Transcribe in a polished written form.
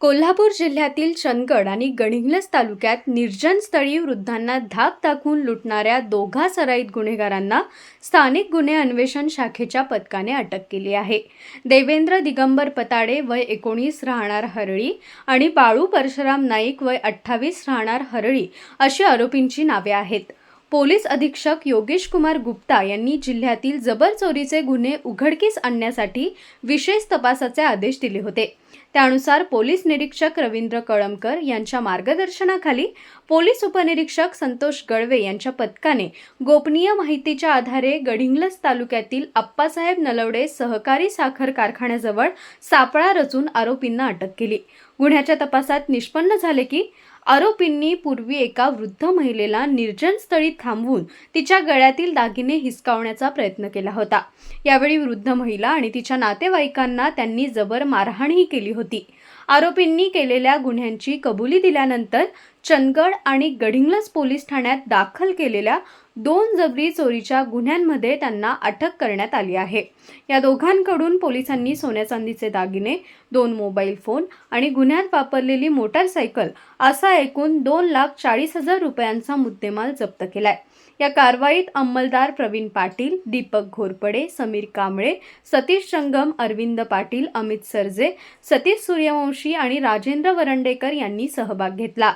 कोल्हापूर जिल्ह्यातील चंदगड आणि गडिंग्लज तालुक्यात निर्जन स्थळी वृद्धांना धाक दाखवून लुटणाऱ्या दोघा सराईत गुन्हेगारांना स्थानिक गुन्हे अन्वेषण शाखेच्या पथकाने अटक केली आहे. देवेंद्र दिगंबर पताडे वय 19 राहणार हरळी आणि बाळू परशुराम नाईक वय 28 राहणार हरळी अशी आरोपींची नावे आहेत. पोलीस अधीक्षक योगेश कुमार गुप्ता यांनी जिल्ह्यातील जबर चोरीचे गुन्हे उघडकीस आणण्यासाठी विशेष तपासाचे आदेश दिले होते. त्यानुसार पोलीस निरीक्षक रवींद्र कळमकर यांच्या मार्गदर्शनाखाली पोलीस उपनिरीक्षक संतोष गळवे यांच्या पथकाने गोपनीय माहितीच्या आधारे गडिंग्लज तालुक्यातील अप्पासाहेब नलवडे सहकारी साखर कारखान्याजवळ सापळा रचून आरोपींना अटक केली. गुन्ह्याच्या तपासात निष्पन्न झाले की आरोपींनी पूर्वी एका वृद्ध महिलेला निर्जन स्थळी थांबवून तिच्या गळ्यातील दागिने हिसकावण्याचा प्रयत्न केला होता. यावेळी वृद्ध महिला आणि तिच्या नातेवाईकांना त्यांनी जबर मारहाणही केली होती. आरोपींनी केलेल्या गुन्ह्यांची कबुली दिल्यानंतर चंदगड आणि गडिंग्लज पोलीस ठाण्यात दाखल केलेल्या 2 जबरी चोरीच्या गुन्ह्यांमध्ये त्यांना अटक करण्यात आली आहे. या दोघांकडून पोलिसांनी सोन्या-चांदीचे दागिने, 2 मोबाईल फोन आणि गुन्ह्यात वापरलेली मोटारसायकल असा एकूण 2,40,000 रुपयांचा मुद्देमाल जप्त केलाय. या कारवाईत अंमलदार प्रवीण पाटील, दीपक घोरपडे, समीर कांबळे, सतीश जंगम, अरविंद पाटील, अमित सरजे, सतीश सूर्यवंशी आणि राजेंद्र वरंडेकर यांनी सहभाग घेतला.